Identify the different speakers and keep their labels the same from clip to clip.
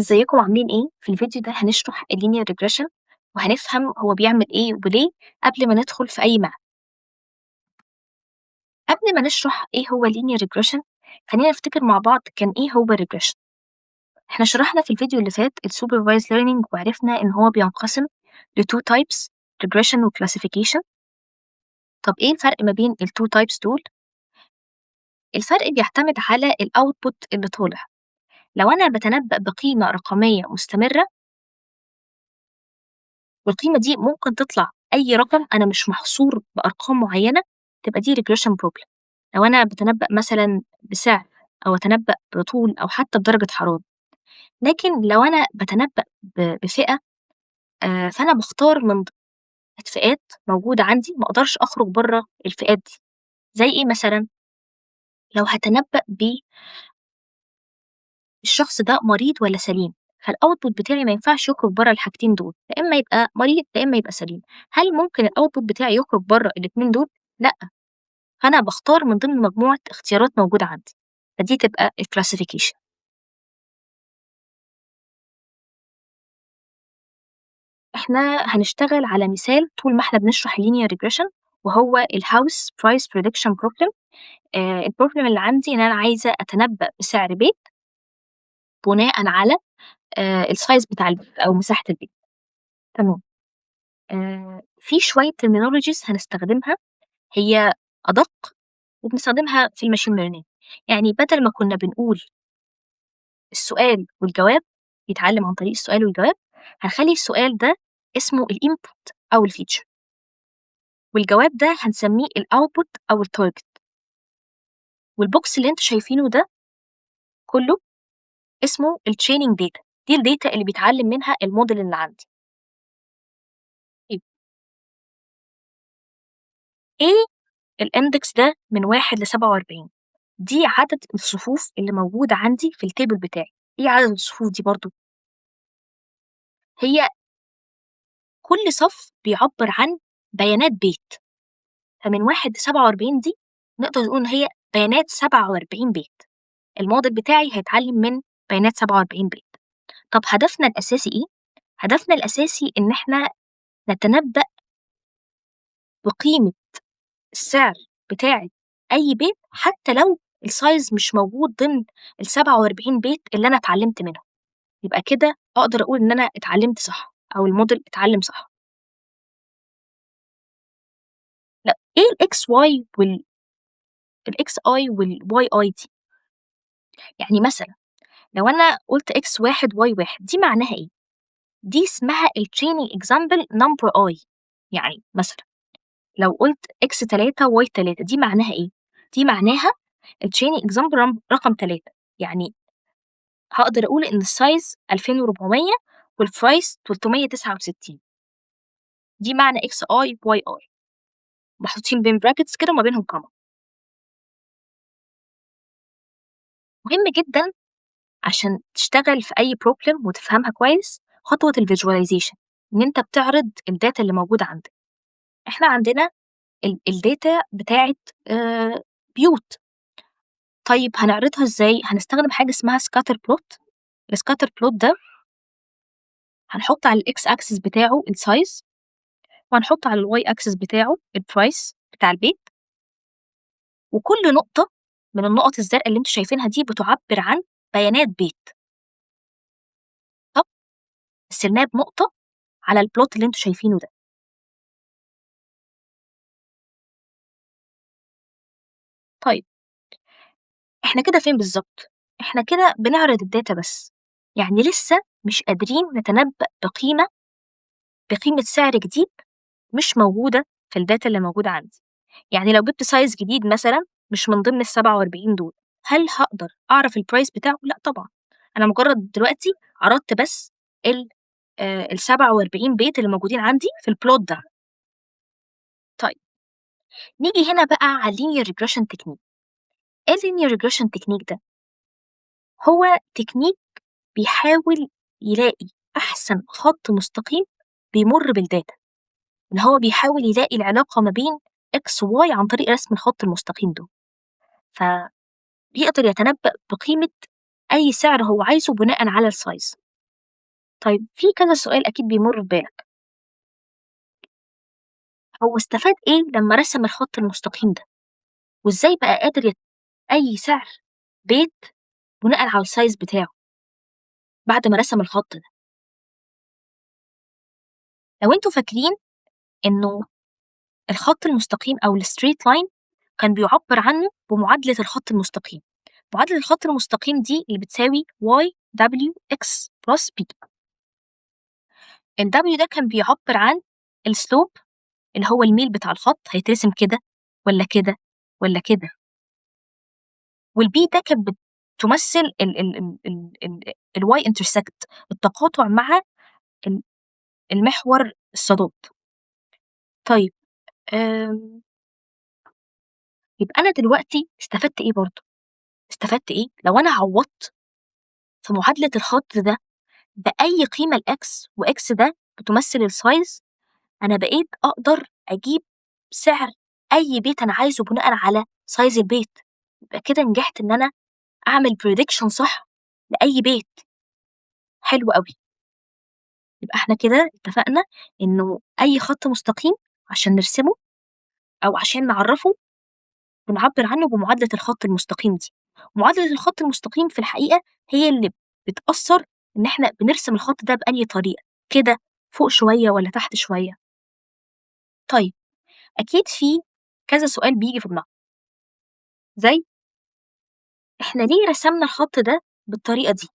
Speaker 1: ازيكم عاملين ايه؟ في الفيديو ده هنشرح اللينير ريجريشن وهنفهم هو بيعمل ايه وليه قبل ما ندخل في اي معنى. قبل ما نشرح ايه هو اللينير ريجريشن خلينا نفتكر مع بعض كان ايه هو الريجريشن. احنا شرحنا في الفيديو اللي فات السوبرفايز ليرنينج وعرفنا ان هو بينقسم لتو تايبس، ريجريشن وكلاسيفيكيشن. طب ايه الفرق ما بين التو تايبس دول؟ الفرق بيعتمد على الاوتبوت اللي طالع. لو انا بتنبأ بقيمة رقمية مستمرة والقيمة دي ممكن تطلع أي رقم، أنا مش محصور بأرقام معينة، تبقى دي regression problem. لو أنا بتنبأ مثلا بسعر أو أتنبأ بطول أو حتى بدرجة حرارة. لكن لو أنا بتنبأ بفئة، فأنا بختار من فئات موجودة عندي، ما أقدرش أخرج بره الفئات دي. زي إيه مثلا؟ لو هتنبأ بالشخص ده مريض ولا سليم، فالأوتبوت بتاعي ما ينفعش يخرج بره الحاجتين دول، يا إما يبقى مريض يا إما يبقى سليم. هل ممكن الأوتبوت بتاعي يخرج بره الاتنين دول؟ لأ. فأنا باختار من ضمن مجموعة اختيارات موجودة عندي، فدي تبقى الكلاسيفيكيشن. إحنا هنشتغل على مثال طول ما إحنا بنشرح linear regression، وهو الهاوس برايس بريدكشن بروبلم. البروبلم اللي عندي إن أنا عايزة أتنبأ بسعر بيت بناء على السايز بتاع البيت أو مساحة البيت. تمام. في شوية terminologies هنستخدمها، هي أدق وبنستخدمها في الماشين ليرنينج. يعني بدل ما كنا بنقول السؤال والجواب، يتعلم عن طريق السؤال والجواب، هنخلي السؤال ده اسمه الانبوت أو الفيتشر، والجواب ده هنسميه الاوتبوت أو التارجت. والبوكس اللي انتوا شايفينه ده كله اسمه التريننج داتا، دي الداتا اللي بيتعلم منها الموديل اللي عندي. طيب، ايه الاندكس ده من 1 ل47؟ دي عدد الصفوف اللي موجودة عندي في التيبل بتاعي. ايه عدد الصفوف دي برضو؟ هي كل صف بيعبر عن بيانات بيت، فمن 1 ل47 دي نقدر نقول إن هي بيانات 47 بيت. الموديل بتاعي هيتعلم من بيانات 47 بيت. طب هدفنا الأساسي إيه؟ هدفنا الأساسي إن إحنا نتنبأ بقيمة السعر بتاعة أي بيت، حتى لو السايز مش موجود ضمن ال47 بيت اللي أنا اتعلمت منهم. يبقى كده أقدر أقول إن أنا اتعلمت صح أو الموديل اتعلم صح. لا، إيه الإكس واي والإكس أي والواي أي دي؟ يعني مثلا لو أنا قلت إكس واحد واي واحد، دي معناها إيه؟ دي اسمها التريننج اكزامبل نمبر أي. يعني مثلا لو قلت إكس تلاتة واي تلاتة، دي معناها إيه؟ دي معناها التريننج اكزامبل رقم تلاتة. يعني هقدر أقول إن السايز 2400 والبرايس 369. دي معنى إكس أي واي أي، محطوطين بين براكتس كده وما بينهم كوما. مهم جدا عشان تشتغل في أي بروبلم وتفهمها كويس خطوة الفيجواليزيشن، إن أنت بتعرض الداتا اللي موجودة عندك. إحنا عندنا الداتا بتاعت بيوت. طيب هنعرضها إزاي؟ هنستخدم حاجة اسمها سكاتر بلوت. السكاتر بلوت ده هنحط على الإكس أكسس بتاعه السايز، وهنحط على الواي أكسس بتاعه البرايس بتاع البيت، وكل نقطة من النقط الزرقاء اللي انتوا شايفينها دي بتعبر عن بيانات بيت. طب مثلناه بنقطة على البلوت اللي انتوا شايفينه ده. طيب احنا كده فين بالظبط؟ احنا كده بنعرض الداتا بس، يعني لسه مش قادرين نتنبأ بقيمة سعر جديد مش موجودة في الداتا اللي موجودة عندي. يعني لو جبت سايز جديد مثلا مش من ضمن ال47 دول، هل هقدر أعرف البرايس بتاعه؟ لأ طبعا. أنا مجرد دلوقتي عرضت بس ال47 بيت اللي موجودين عندي في البلوت ده. طيب نيجي هنا بقى على linear regression technique. ايه linear regression technique ده؟ هو تكنيك بيحاول يلاقي أحسن خط مستقيم بيمر بالداتا، إن هو بيحاول يلاقي العلاقة ما بين إكس وواي عن طريق رسم الخط المستقيم ده، فبيقدر يتنبأ بقيمة أي سعر هو عايزه بناء على السايز. طيب في كذا سؤال أكيد بيمر في بالك، هو استفاد إيه لما رسم الخط المستقيم ده؟ وإزاي بقى قادر أي سعر بيت بناء على السايز بتاعه بعد ما رسم الخط ده؟ لو انتوا فاكرين إنه الخط المستقيم أو الستريت لاين كان بيعبر عنه بمعادلة الخط المستقيم. معادلة الخط المستقيم دي اللي بتساوي y w x plus b. ال w ده كان بيعبر عن السلوب اللي هو الميل بتاع الخط، هيترسم كده ولا كده ولا كده. والبي ده كانت بتمثل الواي انترسكت، التقاطع مع المحور الصادات. طيب يبقى أنا دلوقتي استفدت إيه برضه؟ استفدت إيه؟ لو أنا عوضت في معادلة الخط ده بأي قيمة لإكس، وإكس ده بتمثل السايز، أنا بقيت أقدر أجيب سعر أي بيت أنا عايزه بناء على سايز البيت. يبقى كده نجحت إن أنا أعمل prediction صح لأي بيت. حلو أوي. يبقى إحنا كده اتفقنا إنه أي خط مستقيم عشان نرسمه أو عشان نعرفه بنعبر عنه بمعادلة الخط المستقيم دي. معادلة الخط المستقيم في الحقيقة هي اللي بتأثر إن إحنا بنرسم الخط ده بأي طريقة، كده فوق شوية ولا تحت شوية. طيب أكيد في كذا سؤال بيجي في دماغنا، زي إحنا ليه رسمنا الخط ده بالطريقة دي؟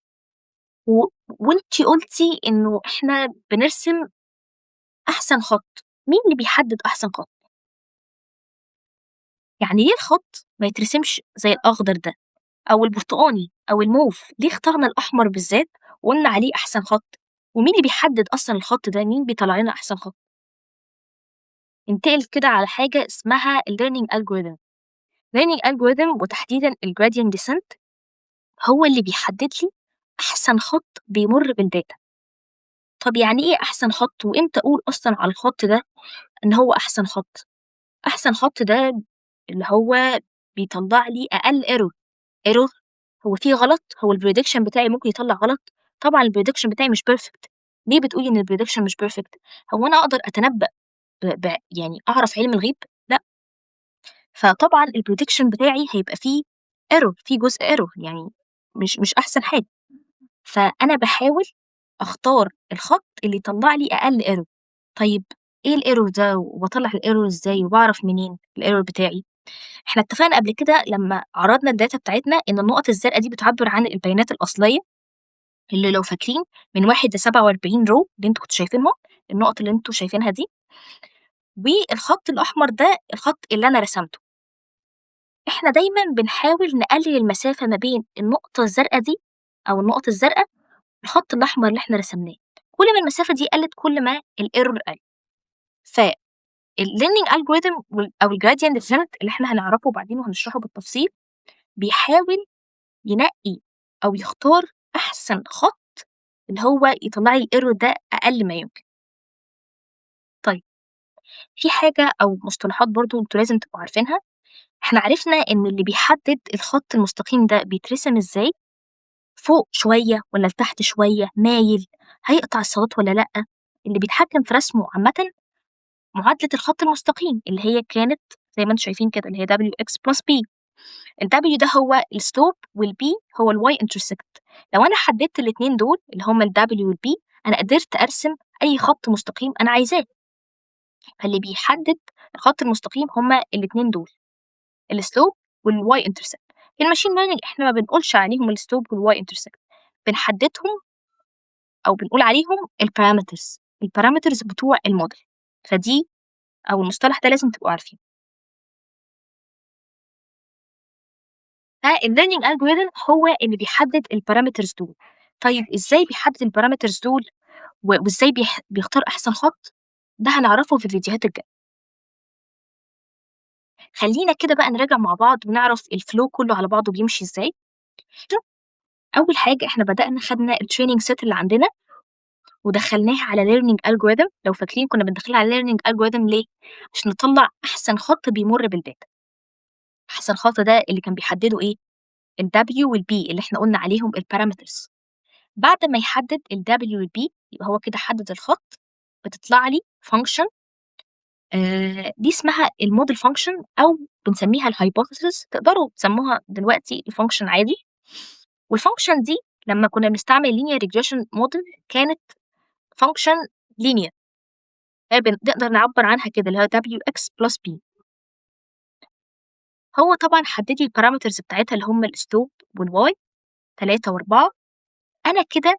Speaker 1: وإنتي قلتي إنه إحنا بنرسم أحسن خط، مين اللي بيحدد أحسن خط؟ يعني ليه الخط ما يترسمش زي الأخضر ده أو البرتقاني أو الموف؟ ليه اخترنا الأحمر بالذات وقلنا عليه أحسن خط؟ ومين اللي بيحدد أصلا الخط ده؟ مين بيطلع لنا أحسن خط؟ ننتقل كده على حاجة اسمها ال learning algorithm. learning algorithm وتحديدا ال gradient descent هو اللي بيحدد لي أحسن خط بيمر بالداتا. طب يعني إيه أحسن خط؟ وإمتى أقول أصلا على الخط ده إن هو أحسن خط؟ أحسن خط ده اللي هو بيطلع لي أقل ايرور. هو في غلط؟ هو البريدكشن بتاعي ممكن يطلع غلط؟ طبعا البريدكشن بتاعي مش بيرفكت. ليه بتقولي ان البريدكشن مش بيرفكت؟ هو انا اقدر اتنبأ يعني اعرف علم الغيب؟ لا. فطبعا البريدكشن بتاعي هيبقى فيه ايرور، في جزء ايرور، يعني مش احسن حاجه. فانا بحاول اختار الخط اللي يطلع لي اقل ايرور. طيب ايه الايرور ده؟ وبطلع الايرور ازاي؟ وبعرف منين الايرور بتاعي؟ احنا اتفقنا قبل كده لما عرضنا الداتا بتاعتنا ان النقط الزرقاء دي بتعبر عن البيانات الاصليه، اللي لو فاكرين من 1 ل47 رو اللي انتوا كنتوا شايفينهم، النقط اللي انتوا شايفينها دي. والخط الأحمر ده الخط اللي أنا رسمته. إحنا دايمًا بنحاول نقلل المسافة ما بين النقطة الزرقا دي أو النقط الزرقا والخط الأحمر اللي إحنا رسمناه. كل ما المسافة دي قلت كل ما الerror قل. فالlearning algorithm أو الgradient descent اللي إحنا هنعرفه بعدين وهنشرحه بالتفصيل، بيحاول ينقي أو يختار أحسن خط اللي هو يطلع لي الerror ده أقل ما يمكن. طيب في حاجة أو مصطلحات برضه أنتم لازم تبقوا عارفينها. إحنا عرفنا إن اللي بيحدد الخط المستقيم ده بيترسم إزاي، فوق شوية والّا لتحت شوية، مايل، هيقطع الصادات والّا لأ. اللي بيتحكم في رسمه عامةً معادلة الخط المستقيم اللي هي كانت زي ما أنتم شايفين كده اللي هي wx+b. الW ده هو الslope والB هو الy intersect. لو أنا حددت الاتنين دول اللي هُم الW والB أنا قدرت أرسم أي خط مستقيم أنا عايزاه. فاللي بيحدد الخط المستقيم هُم الاتنين دول، الslope والy intersect. في الmachine learning إحنا ما بنقولش عليهم الslope والy intersect، بنحددهم أو بنقول عليهم الparameters بتوع الموديل. فدي أو المصطلح ده لازم تبقوا عارفينه. فالlearning algorithm هو اللي بيحدد الparameters دول. طيب إزاي بيحدد الparameters دول وإزاي بيختار أحسن خط؟ ده هنعرفه في الفيديوهات الجاية. خلّينا كده بقى نراجع مع بعض ونعرف الflow كله على بعضه بيمشي إزاي. أول حاجة إحنا بدأنا خدنا الtraining set اللي عندنا ودخلناها على learning algorithm. لو فاكرين كنا بندخلها على learning algorithm ليه؟ عشان نطلع أحسن خط بيمر بالداتا. أحسن خط ده اللي كان بيحدده إيه؟ الW والB اللي إحنا قلنا عليهم الparameters. بعد ما يحدد ال W وال B يبقى هو كده حدد الخط، بتطلع لي function دي اسمها الmodel function أو بنسميها الhypothesis، تقدروا تسموها دلوقتي الfunction عادي. والfunction دي لما كنا بنستعمل linear regression model كانت function linear، نقدر نعبر عنها كده اللي هي WX plus B. هو طبعا حدد لي البارامترز بتاعتها اللي هم السلوب والواي 3 و4. أنا كده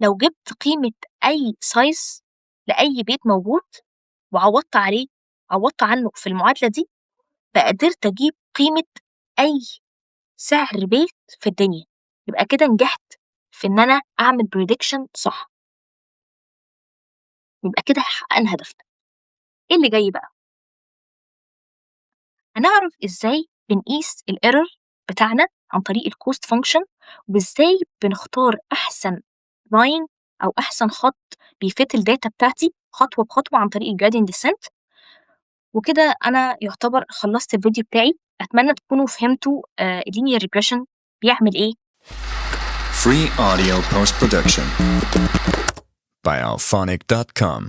Speaker 1: لو جبت قيمة أي سايز لأي بيت موجود وعوضت عنه في المعادلة دي، فقدرت أجيب قيمة أي سعر بيت في الدنيا. يبقى كده نجحت في إن أنا أعمل prediction صح، يبقى كده حققنا هدفنا. إيه اللي جاي بقى؟ هنعرف إزاي بنقيس الإيرور بتاعنا عن طريق الكوست فانكشن، وإزاي بنختار أحسن لاين أو أحسن خط بيفيت الداتا بتاعتي خطوة بخطوة عن طريق الجرادينت ديسنت. وكده أنا يعتبر خلصت الفيديو بتاعي. أتمنى تكونوا فهمتوا اللينير ريجريشن بيعمل إيه.
Speaker 2: Free audio post-production by alphonic.com